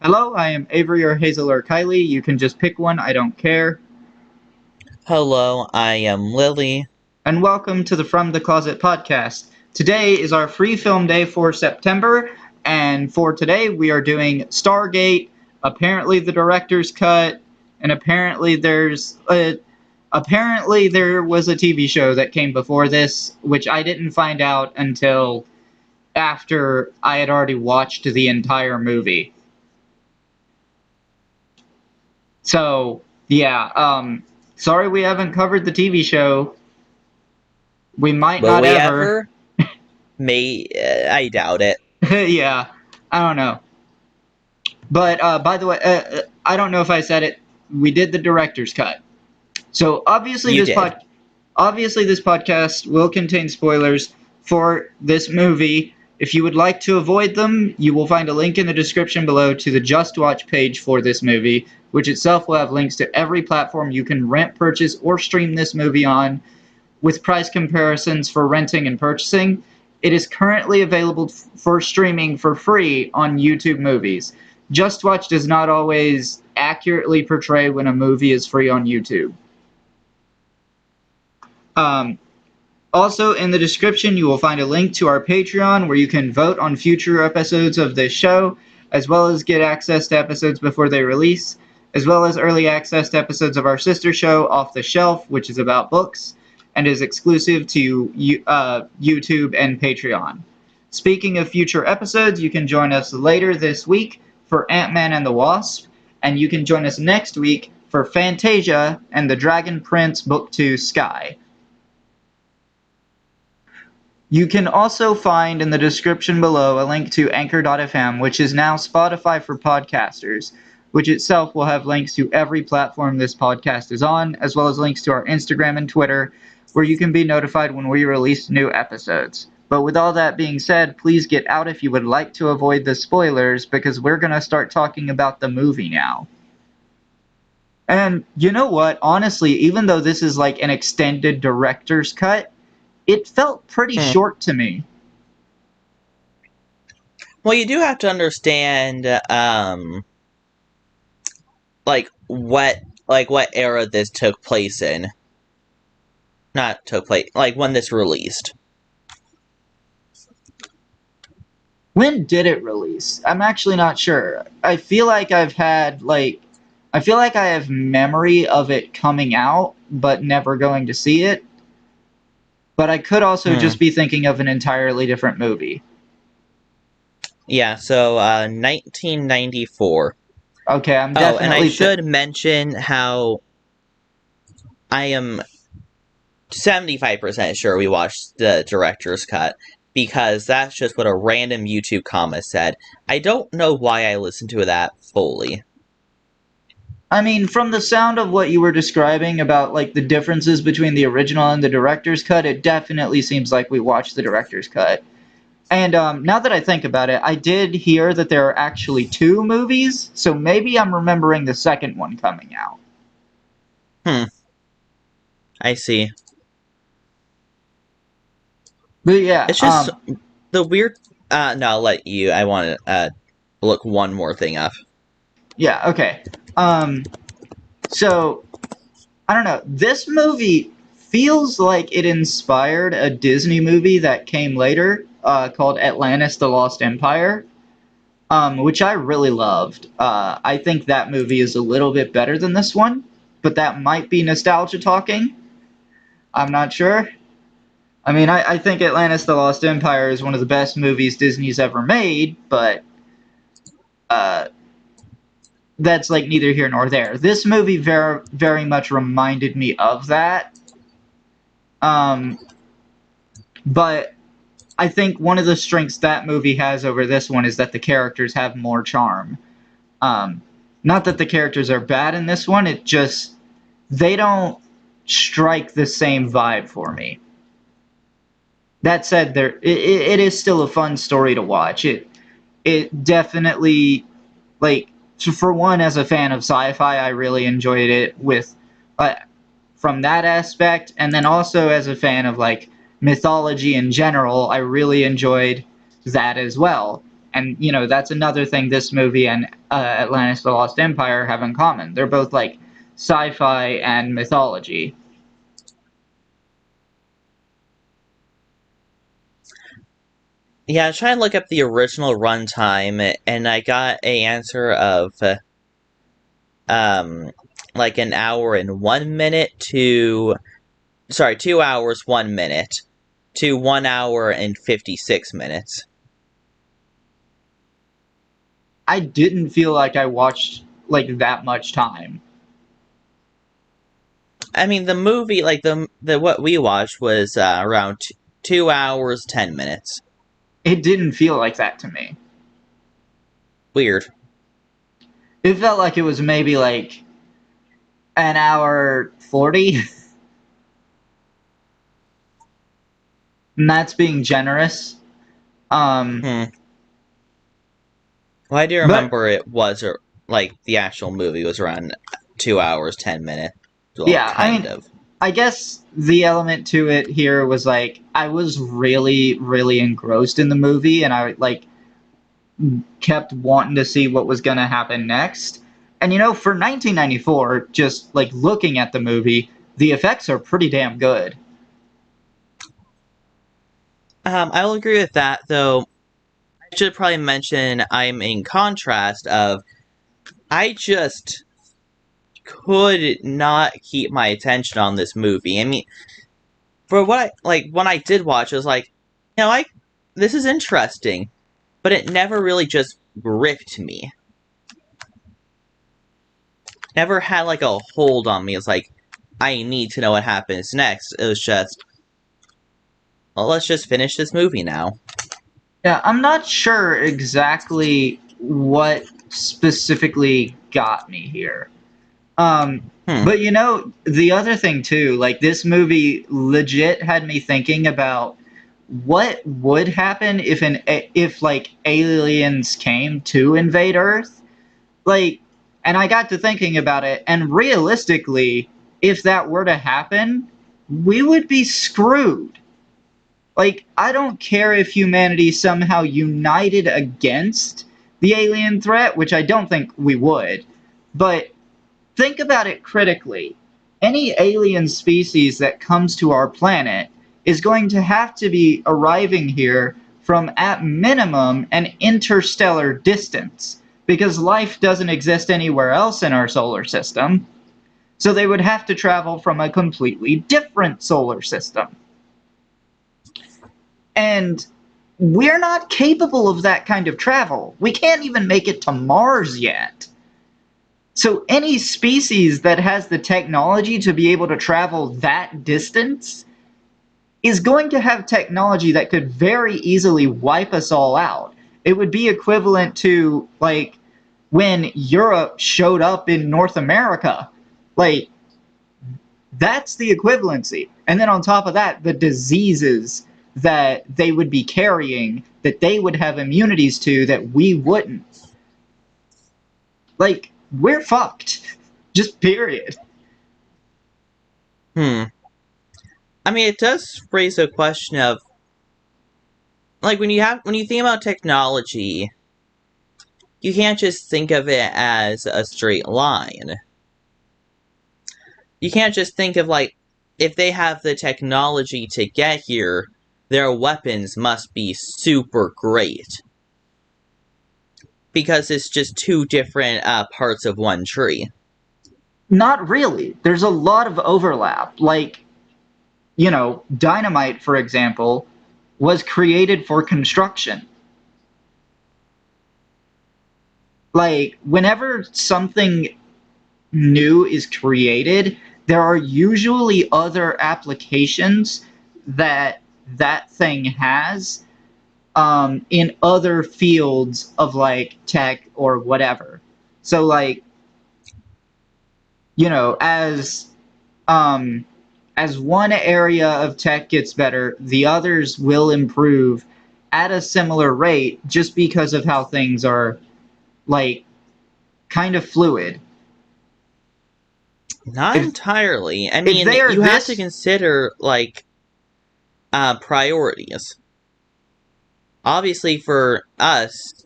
Hello, I am Avery or Hazel or Kylie. You can just pick one, I don't care. Hello, I am Lily. And welcome to the From the Closet podcast. Today is our free film day for September, and for today we are doing Stargate, apparently the director's cut, and apparently there was a TV show that came before this, which I didn't find out until after I had already watched the entire movie. So, yeah, sorry we haven't covered the TV show. We might Will not we ever. ever? I doubt it. Yeah, I don't know. But, by the way, I don't know if I said it. We did the director's cut. So, You did. obviously this podcast will contain spoilers for this movie. If you would like to avoid them, you will find a link in the description below to the Just Watch page for this movie, which itself will have links to every platform you can rent, purchase, or stream this movie on, with price comparisons for renting and purchasing. It is currently available for streaming for free on YouTube Movies. Just Watch does not always accurately portray when a movie is free on YouTube. Um, Also, in the description, you will find a link to our Patreon where you can vote on future episodes of this show, as well as get access to episodes before they release, as well as early access to episodes of our sister show, Off the Shelf, which is about books and is exclusive to YouTube and Patreon. Speaking of future episodes, you can join us later this week for Ant-Man and the Wasp, and you can join us next week for Fantasia and the Dragon Prince Book 2 Sky. You can also find in the description below a link to Anchor.fm, which is now Spotify for podcasters, which itself will have links to every platform this podcast is on, as well as links to our Instagram and Twitter, where you can be notified when we release new episodes. But with all that being said, please get out if you would like to avoid the spoilers, because we're going to start talking about the movie now. And you know what? Honestly, even though this is like an extended director's cut, it felt pretty Hmm. short to me. Well, you do have to understand, like what era this took place in. Not took place, like when this released. When did it release? I'm actually not sure. I feel like I have memory of it coming out, but never going to see it. But I could also Hmm. just be thinking of an entirely different movie. Yeah. So, 1994. Okay, I'm Oh, and I definitely should mention how I am 75% sure we watched the director's cut, because that's just what a random YouTube comment said. I don't know why I listened to that fully. I mean, from the sound of what you were describing about like the differences between the original and the director's cut, it definitely seems like we watched the director's cut. And now that I think about it, I did hear that there are actually two movies, so maybe I'm remembering the second one coming out. I see. But yeah, It's just the weird. No, I'll let you. I want to look one more thing up. yeah, okay. So I don't know. This movie feels like it inspired a Disney movie that came later, called Atlantis: The Lost Empire, which I really loved. I think that movie is a little bit better than this one, but that might be nostalgia talking. I'm not sure. I mean, I think Atlantis: The Lost Empire is one of the best movies Disney's ever made, but uh, that's like neither here nor there. This movie very much reminded me of that. Um, but I think one of the strengths that movie has over this one is that the characters have more charm. Um, Not that the characters are bad in this one, it just they don't strike the same vibe for me. That said, it is still a fun story to watch. It definitely, like, so for one, as a fan of sci-fi, I really enjoyed it with uh, from that aspect, and then also as a fan of like mythology in general, I really enjoyed that as well. And you know, that's another thing this movie and Atlantis: The Lost Empire have in common. They're both like sci-fi and mythology. Yeah, I was trying to look up the original runtime, and I got a answer of um like an hour and 1 minute to 2 hours 1 minute to 1 hour and 56 minutes. I didn't feel like I watched like that much time. I mean, the movie, like the what we watched was around 2 hours 10 minutes. It didn't feel like that to me. Weird. It felt like it was maybe like an hour 40, and that's being generous. Um, Hmm. Well, I do but remember it was like the actual movie was around 2 hours 10 minutes. Well, yeah, I kind mean, of. I guess the element to it here was like I was really, really engrossed in the movie, and I like kept wanting to see what was going to happen next. And you know, for 1994, just like looking at the movie, the effects are pretty damn good. I will agree with that, though. I should probably mention I'm in contrast of I just could not keep my attention on this movie. I mean, for what I like when I did watch, it was like, I this is interesting, but it never really just gripped me. Never had like a hold on me. It's like I need to know what happens next. It was just, well, let's just finish this movie now. Yeah, I'm not sure exactly what specifically got me here. Um, Hmm. but you know, the other thing too, like this movie legit had me thinking about what would happen if like aliens came to invade Earth. Like, and I got to thinking about it, and realistically, if that were to happen, we would be screwed. Like, I don't care if humanity somehow united against the alien threat, which I don't think we would, but think about it critically. Any alien species that comes to our planet is going to have to be arriving here from, at minimum, an interstellar distance, because life doesn't exist anywhere else in our solar system. So they would have to travel from a completely different solar system. And we're not capable of that kind of travel. We can't even make it to Mars yet. So any species that has the technology to be able to travel that distance is going to have technology that could very easily wipe us all out. It would be equivalent to like when Europe showed up in North America. Like that's the equivalency. And then on top of that, the diseases that they would be carrying that they would have immunities to that we wouldn't. Like we're fucked. Just period. Hmm. I mean, it does raise a question of like when you think about technology, you can't just think of it as a straight line. You can't just think of like if they have the technology to get here, their weapons must be super great because it's just two different parts of one tree. Not really. There's a lot of overlap. Like, you know, dynamite, for example, was created for construction. Like, whenever something new is created, there are usually other applications that that thing has in other fields of like tech or whatever. So, like, you know, um, as one area of tech gets better, the others will improve at a similar rate just because of how things are like kind of fluid. Not If entirely. I if mean, they are you have to this consider like priorities. Obviously, for us,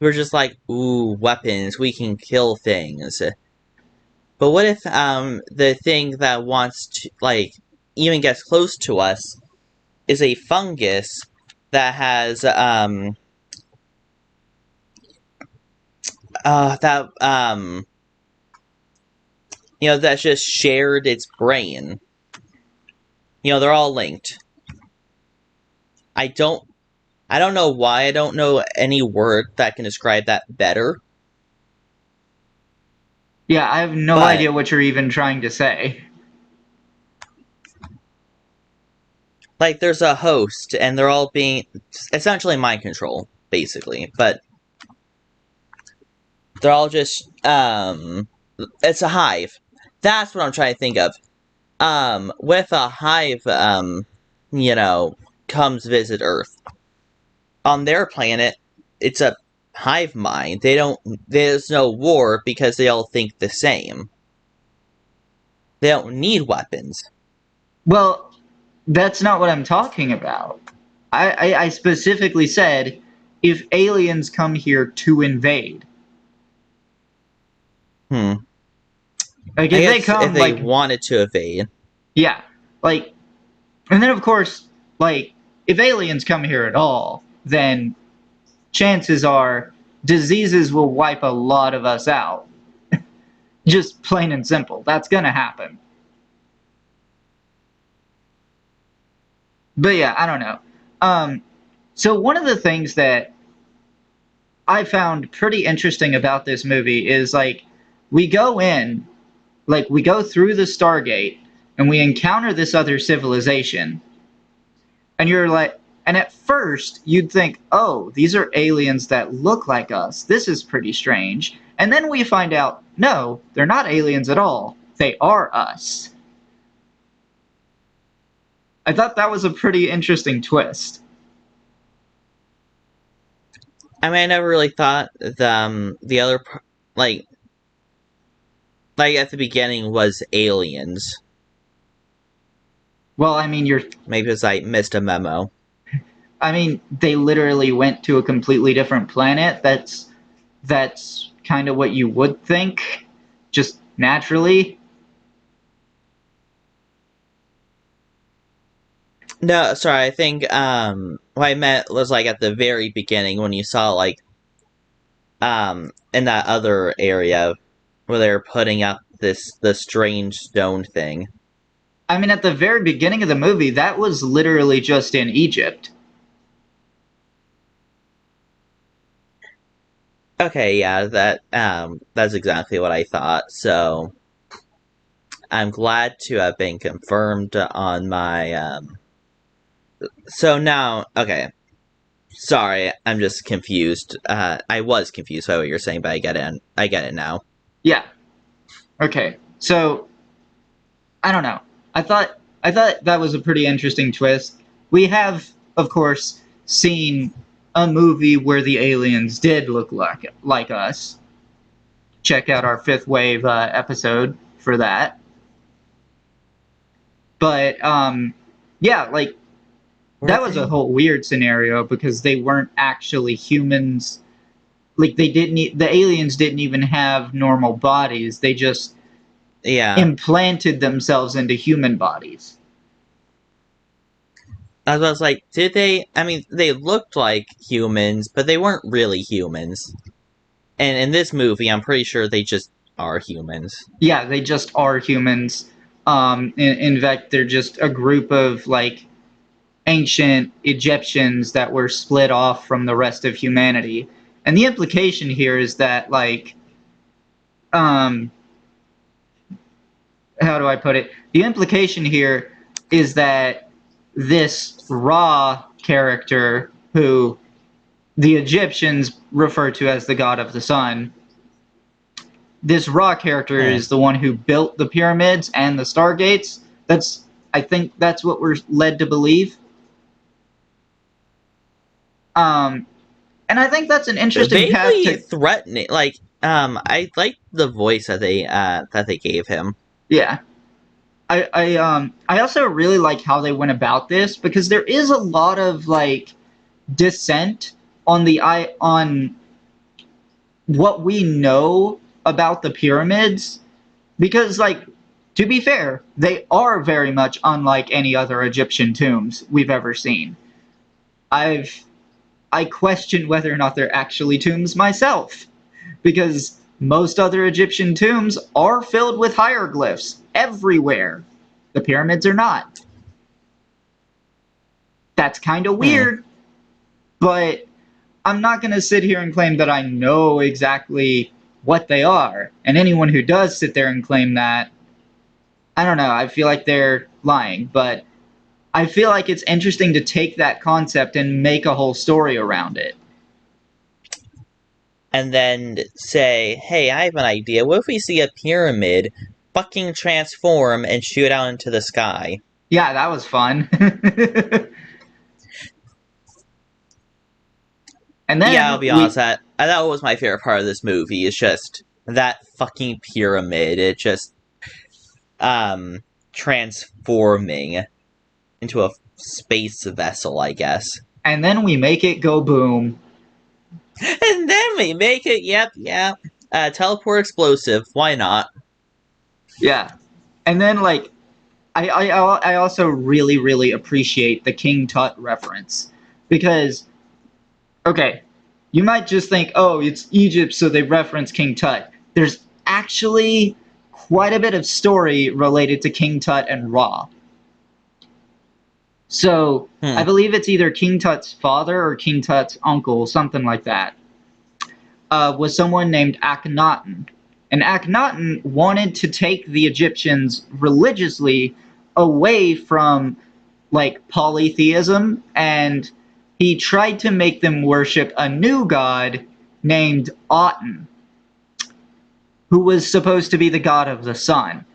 we're just like, ooh, weapons, we can kill things. But what if the thing that wants to like even gets close to us is a fungus that has that that's just shared its brain. They're all linked. I don't I don't know why I don't know any word that can describe that better, Yeah, I have no but idea what you're even trying to say. like there's a host and they're all being essentially mind control, basically. But they're all just it's a hive. That's what I'm trying to think of. With a hive, you know, comes visit Earth. On their planet, it's a hive mind. There's no war because they all think the same. They don't need weapons. Well, that's not what I'm talking about. I specifically said if aliens come here to invade. Hmm. Like I if they guess if come, they like, wanted to evade. yeah, like, and then of course, like, if aliens come here at all, then chances are diseases will wipe a lot of us out. Just plain and simple. That's gonna happen. But yeah, I don't know. Um, so one of the things that I found pretty interesting about this movie is like we go in, like we go through the Stargate and we encounter this other civilization. And you're like, and at first you'd think, oh, these are aliens that look like us. This is pretty strange. And then we find out, no, they're not aliens at all. They are us. I thought that was a pretty interesting twist. I mean, I never really thought the other like like at the beginning was aliens. Well, I mean, Maybe because I missed a memo. they literally went to a completely different planet. That's kind of what you would think, just naturally. No, sorry. I think what I meant was like at the very beginning when you saw like in that other area where they're putting up the strange stone thing. I mean, at the very beginning of the movie, that was literally just in Egypt. Okay, yeah, that's exactly what I thought. So I'm glad to have been confirmed on my so now, okay. Sorry, I'm just confused. I was confused by what you're saying, but I get it. I get it now. Yeah. Okay. So I don't know. I thought that was a pretty interesting twist. We have, of course, seen a movie where the aliens did look like us. Check out our fifth wave episode for that. But yeah, like Were that was a they? whole weird scenario because they weren't actually humans. Like they didn't. The aliens didn't even have normal bodies. They just Yeah, implanted themselves into human bodies. I was like, did they? I mean, they looked like humans, but they weren't really humans. And in this movie, I'm pretty sure they just are humans. Yeah, they just are humans. In fact, they're just a group of like ancient Egyptians that were split off from the rest of humanity. And the implication here is that like um, how do I put it? The implication here is that this Ra character, who the Egyptians refer to as the god of the sun, this Ra character Huh. is the one who built the pyramids and the Stargates. I think that's what we're led to believe. Um, and I think that's an interesting path Vaguely to. threatening. Like, I like the voice that they gave him. Yeah, I also really like how they went about this because there is a lot of like dissent on the I on what we know about the pyramids, because, like, to be fair, they are very much unlike any other Egyptian tombs we've ever seen. I've I question whether or not they're actually tombs myself, because most other Egyptian tombs are filled with hieroglyphs everywhere. The pyramids are not. That's kind of Hmm. weird, but I'm not going to sit here and claim that I know exactly what they are. And anyone who does sit there and claim that, I don't know, I feel like they're lying, but I feel like it's interesting to take that concept and make a whole story around it. And then say, hey, I have an idea. What if we see a pyramid fucking transform and shoot out into the sky? Yeah, that was fun. And Yeah, I'll then be honest, that was my favorite part of this movie. It's just that fucking pyramid. It just transforming into a space vessel, I guess. we make it go boom. And then we make it, yep. Teleport explosive, why not? Yeah. And then, like, I also really appreciate the King Tut reference, because, okay, you might just think, oh, it's Egypt, so they reference King Tut. There's actually quite a bit of story related to King Tut and Ra. So I Hmm. believe it's either King Tut's father or King Tut's uncle, something like that, was someone named Akhenaten. And Akhenaten wanted to take the Egyptians religiously away from, like, polytheism, and he tried to make them worship a new god named Aten, who was supposed to be the god of the sun.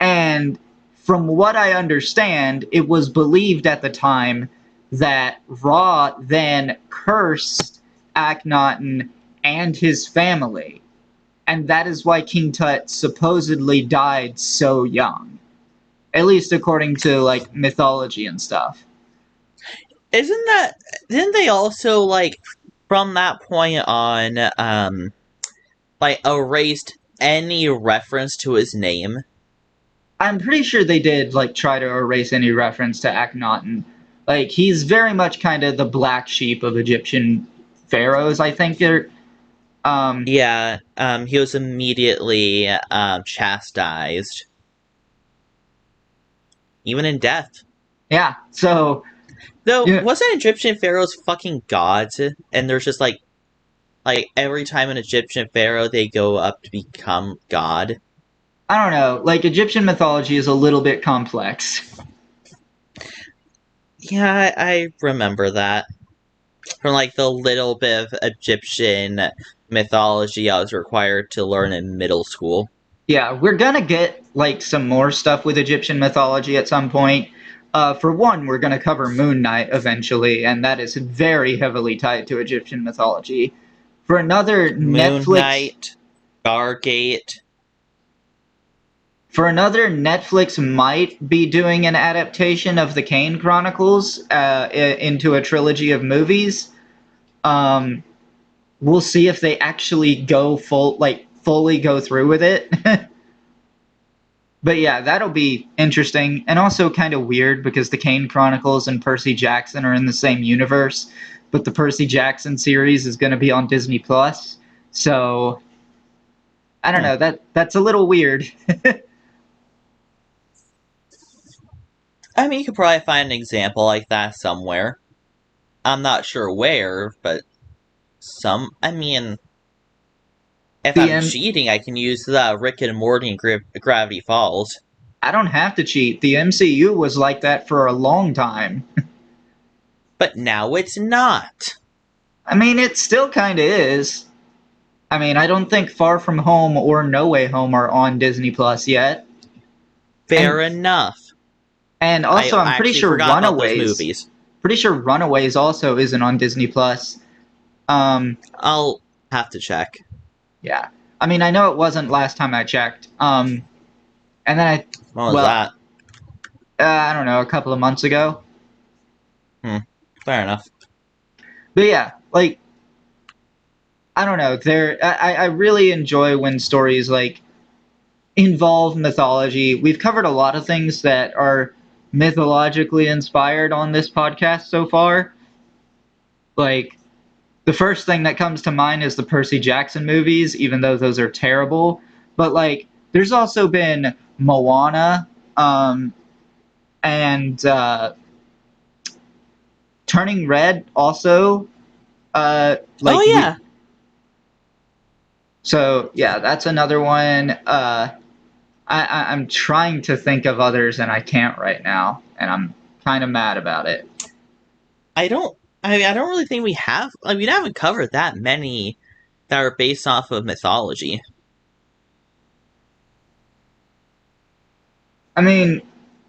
And from what I understand, it was believed at the time that Ra then cursed Akhenaten and his family. And that is why King Tut supposedly died so young. At least according to, like, mythology and stuff. Isn't that didn't they also like from that point on like erased any reference to his name? I'm pretty sure they did, like, try to erase any reference to Akhenaten. Like, he's very much kind of the black sheep of Egyptian pharaohs, I think. Um, Yeah, he was immediately chastised, even in death. yeah, so, Though yeah, wasn't Egyptian pharaohs fucking gods? And there's just like every time an Egyptian pharaoh they go up to become god. I don't know. Like, Egyptian mythology is a little bit complex. Yeah, I remember that from like the little bit of Egyptian mythology I was required to learn in middle school. Yeah, we're gonna get, like, some more stuff with Egyptian mythology at some point. For one, we're gonna cover Moon Knight eventually, and that is very heavily tied to Egyptian mythology. For another, Moon Netflix Knight, Stargate. Netflix might be doing an adaptation of the Kane Chronicles into a trilogy of movies. Um, we'll see if they actually go fully go through with it. But yeah, that'll be interesting and also kind of weird because the Kane Chronicles and Percy Jackson are in the same universe, but the Percy Jackson series is going to be on Disney Plus. So I don't Hmm. know. That's a little weird. I mean, you could probably find an example like that somewhere. I'm not sure where, but some. I mean, if the I'm M- cheating, I can use the Rick and Morty and Gravity Falls. I don't have to cheat. The MCU was like that for a long time. But now it's not. I mean, it still kind of is. I mean, I don't think Far From Home or No Way Home are on Disney Plus yet. Fair And enough. I also, I'm actually forgot about those movies. Pretty sure Runaways also isn't on Disney Plus. Um, I'll have to check. yeah. I mean, I know it wasn't last time I checked. And then What was well, that? I don't know, a couple of months ago. Hmm. Fair enough. But yeah, like, I don't know. I really enjoy when stories like involve mythology. We've covered a lot of things that are mythologically inspired on this podcast so far. Like the first thing that comes to mind is the Percy Jackson movies, even though those are terrible. But like, there's also been Moana, and Turning Red. Also, Oh like we. yeah, So yeah, that's another one. I'm trying to think of others and I can't right now, and I'm kind of mad about it. I don't. I mean, I don't really think we have. Like, we haven't covered that many that are based off of mythology. I mean,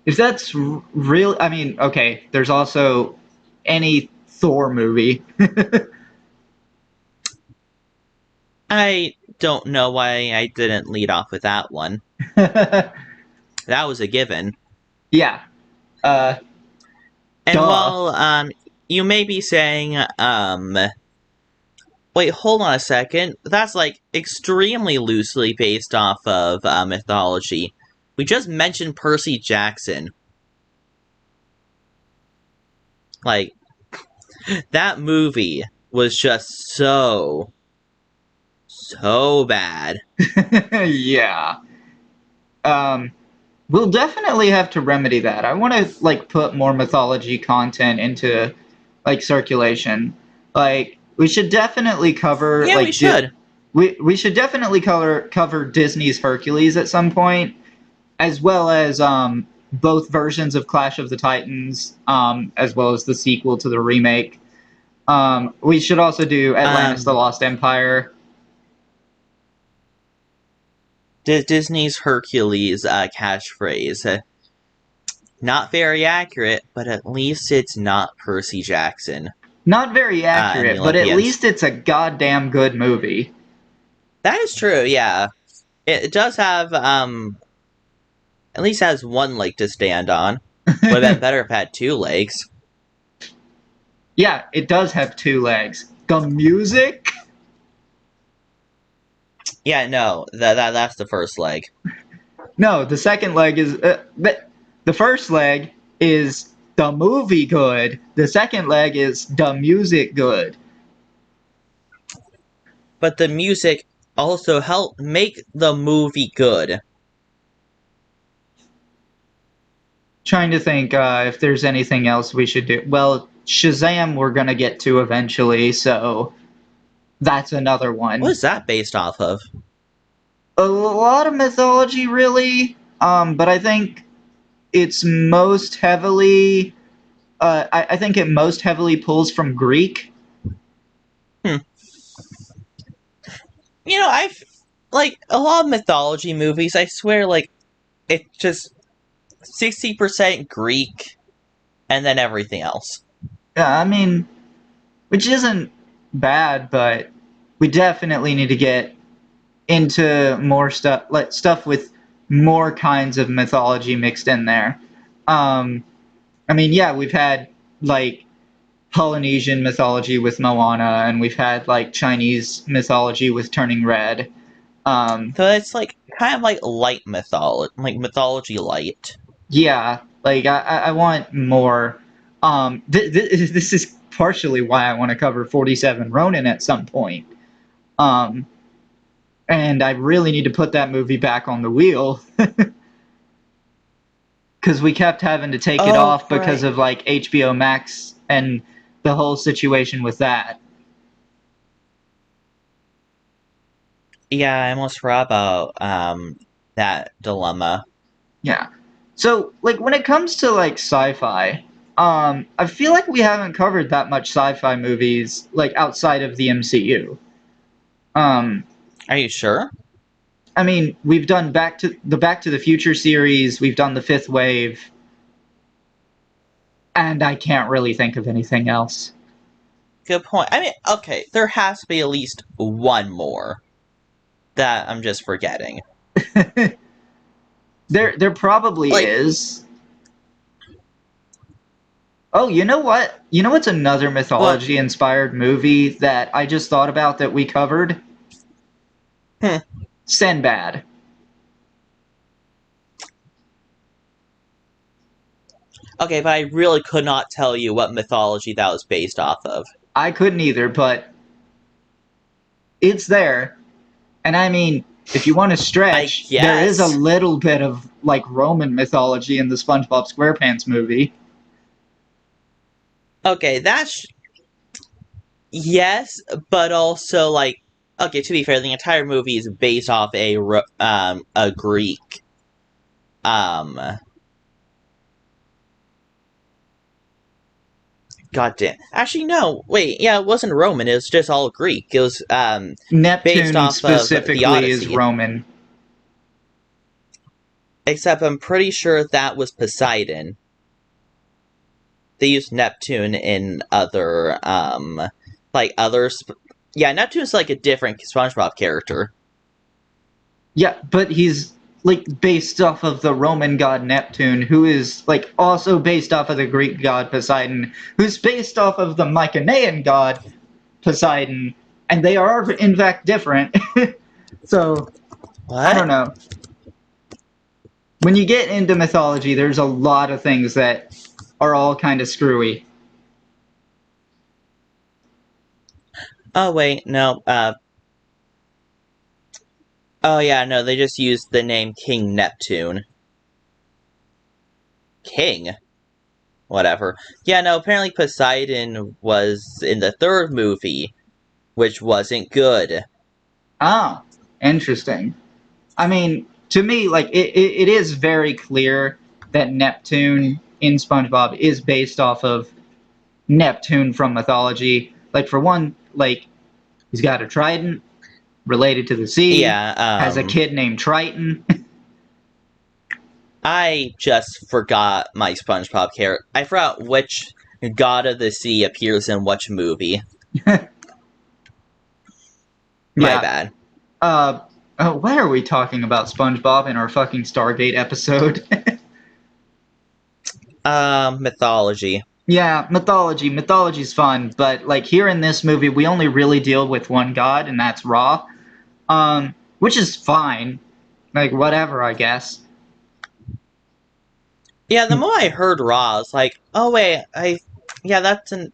if that's real, I mean, okay, there's also any Thor movie. I don't know why I didn't lead off with that one. That was a given. Yeah. Uh, And duh. while you may be saying, wait, hold on a second. That's like extremely loosely based off of mythology. We just mentioned Percy Jackson. Like, that movie was just so bad. Yeah. Um, we'll definitely have to remedy that. I want to like put more mythology content into like circulation. Like we should definitely cover Yeah, we should. we should definitely cover Disney's Hercules at some point, as well as both versions of Clash of the Titans, as well as the sequel to the remake. We should also do Atlantis: The Um, Lost Empire. Disney's Hercules catchphrase. Not very accurate, but at least it's not Percy Jackson Not very and the accurate, but at Olympians. least it's a goddamn good movie. That is true, yeah. It does have, at least has one leg to stand on. Would have been better if it had two legs. Yeah, it does have two legs. The music? Yeah, no, that's the first leg. No, the second leg is. The first leg is the movie good. The second leg is the music good. But the music also helped make the movie good. Trying to think if there's anything else we should do. Well, Shazam we're gonna get to eventually, so that's another What one. is that based off of? A lot of mythology, really, but I think it's most heavily. I think it most heavily pulls from Greek. Hmm. You know, I've like a lot of mythology movies. I swear, like it's just 60% Greek and then everything else. Yeah, I mean, which isn't bad, but we definitely need to get into more stuff, like stuff with more kinds of mythology mixed in there. Um, I mean, yeah, we've had like Polynesian mythology with Moana, and we've had like Chinese mythology with Turning Red. Um, So it's like kind of like light mythology, like mythology light. yeah, like I want more. This is partially why I want to cover 47 Ronin at some point. Um, and I really need to put that movie back on the wheel because we kept having to take it Oh off because right. of like HBO Max and the whole situation with that. Yeah, I almost forgot about that dilemma. Yeah. So like when it comes to like sci-fi, I feel like we haven't covered that much sci-fi movies like outside of the MCU. Um, Are you sure? I mean, we've done Back to the Future series, we've done the Fifth Wave, and I can't really think of anything else. Good point. I mean, okay, there has to be at least one more that I'm just forgetting. There probably Like, is. Oh, you know what? You know what's another What? mythology inspired movie that I just thought about that we covered? Hmm. Sinbad. Okay, but I really could not tell you what mythology that was based off of. I couldn't either, but it's there. And I mean, if you want to I stretch, there is a guess. little bit of like Roman mythology in the SpongeBob SquarePants movie. Okay, that's yes, but also like okay. To be fair, the entire movie is based off a Greek um. God damn. Actually, no. Wait. Yeah, it wasn't Roman. It was just all Greek. It was based Neptune off of the specifically is Odyssey. Roman. Except I'm pretty sure that was Poseidon. They used Neptune in other like yeah, Neptune's like a different SpongeBob character. Yeah, but he's like based off of the Roman god Neptune, who is like also based off of the Greek god Poseidon, who's based off of the Mycenaean god Poseidon, and they are in fact different. So I What? don't know. When you get into mythology, there's a lot of things that are all kind of screwy. Oh wait, no. Oh yeah, no. They just used the name King Neptune. King. Whatever. Yeah, no. Apparently Poseidon was in the third movie, which wasn't good. Ah, interesting. I mean, to me, like it is very clear that Neptune in SpongeBob is based off of Neptune from mythology. Like for one, like he's got a trident related to the sea, Yeah. has a kid named Triton. I just forgot my SpongeBob character. I forgot which god of the sea appears in which movie. My Yeah. bad. Uh, why are we talking about SpongeBob in our fucking Stargate episode? Mythology. Yeah, mythology. Mythology's fun, but like here in this movie, we only really deal with one god, and that's Ra. Which is fine. Like whatever, I guess. Yeah, the more I heard Ra, it's like, oh wait, yeah, that's an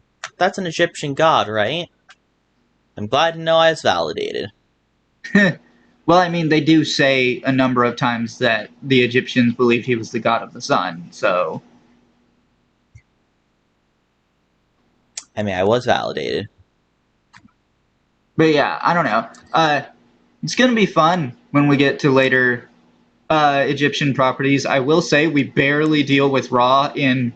Egyptian god, right? I'm glad to know I was validated. Well, I mean, they do say a number of times that the Egyptians believed he was the god of the sun. So, I mean, I was validated. but yeah, I don't know. It's gonna be fun when we get to later Egyptian properties. I will say we barely deal with Ra in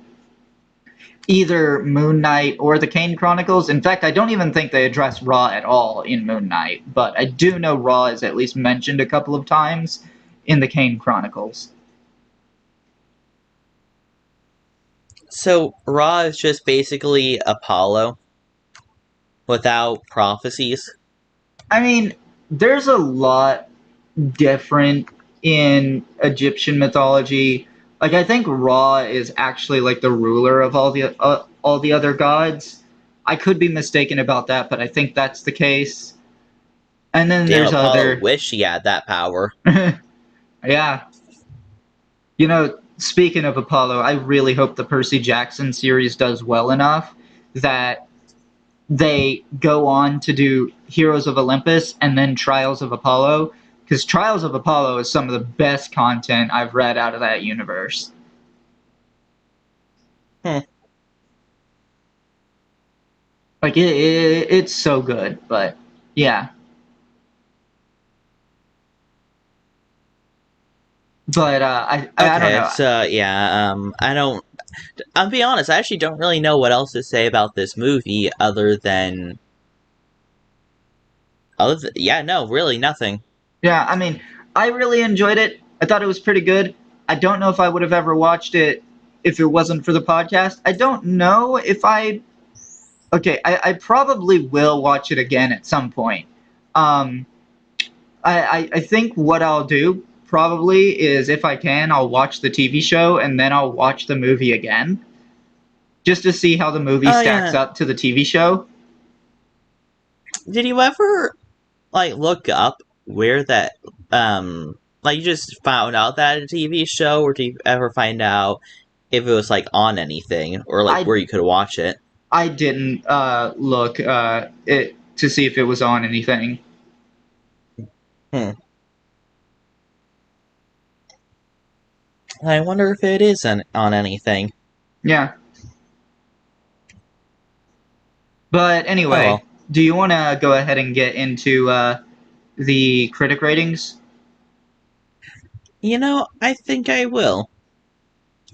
either Moon Knight or the Kane Chronicles. In fact, I don't even think they address Ra at all in Moon Knight, but I do know Ra is at least mentioned a couple of times in the Kane Chronicles. So Ra is just basically Apollo without prophecies. I mean, there's a lot different in Egyptian mythology. Like I think Ra is actually like the ruler of all the other gods. I could be mistaken about that, but I think that's the case. And then Damn, there's Apollo other wished he had that power. yeah. You know, speaking of Apollo, I really hope the Percy Jackson series does well enough that they go on to do Heroes of Olympus and then Trials of Apollo, because Trials of Apollo is some of the best content I've read out of that universe. Hmm. Like it's so good, but yeah. But I don't Okay, know. so yeah, I don't. I'll be honest. I actually don't really know what else to say about this movie yeah, no, really nothing. Yeah, I mean, I really enjoyed it. I thought it was pretty good. I don't know if I would have ever watched it if it wasn't for the podcast. I don't know if I. Okay, I probably will watch it again at some point. Um, I think what I'll do probably is if I can, I'll watch the TV show and then I'll watch the movie again. just to see how the movie Oh stacks yeah. up to the TV show. Did you ever like look up where that like you just found out that a TV show, or did you ever find out if it was like on anything or like I where you could watch it? I didn't look it to see if it was on anything. Hmm. I wonder if it is on anything. Yeah, but Oh anyway, well. do you want to go ahead and get into the critic ratings? I think I will.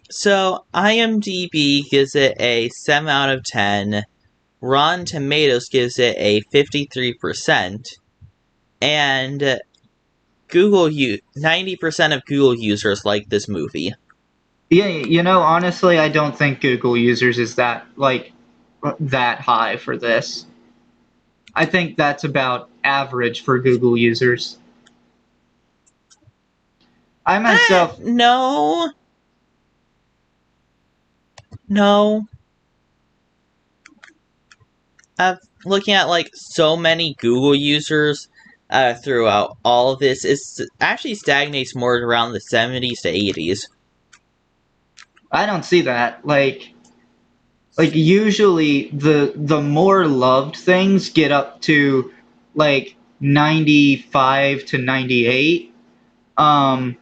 So IMDb gives it a 7 out of 10. Rotten Tomatoes gives it a 53%, and 90% of Google users like this movie. Yeah, honestly, I don't think Google users is that high for this. I think that's about average for Google users. I myself, No, no. Looking at like so many Google users throughout all of this, it actually stagnates more around the 70s to 80s. I don't see that. Like usually the more loved things get up to like 95 to 98. Um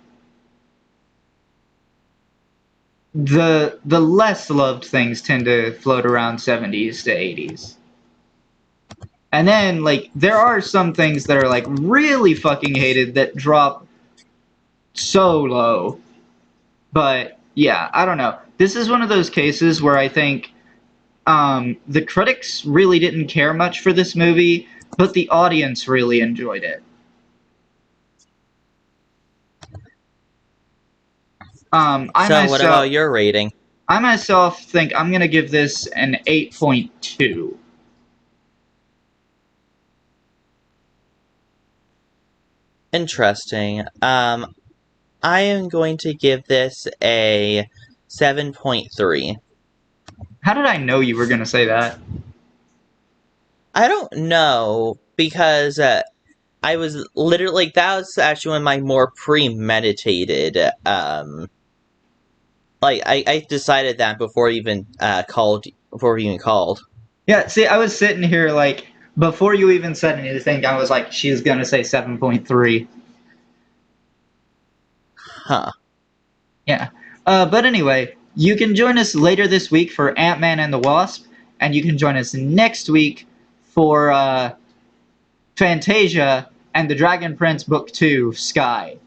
the less loved things tend to float around 70s to 80s. And then like there are some things that are like really fucking hated that drop so low. But yeah, I don't know. This is one of those cases where I think the critics really didn't care much for this movie, but the audience really enjoyed it. Um, I So, what myself, about your rating? I myself think I'm gonna give this an 8.2. Interesting. I am going to give this a 7.3. How did I know you were gonna say that? I don't know because I was literally that was actually one of my more premeditated. I decided that before we even called. Yeah, see, I was sitting here like before you even said anything, I was like, she's gonna say 7.3. Huh. Yeah. But anyway, you can join us later this week for Ant-Man and the Wasp, and you can join us next week for Fantasia and the Dragon Prince Book 2, Sky.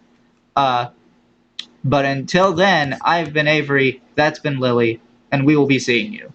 Uh, but until then, I've been Avery, that's been Lily, and we will be seeing you.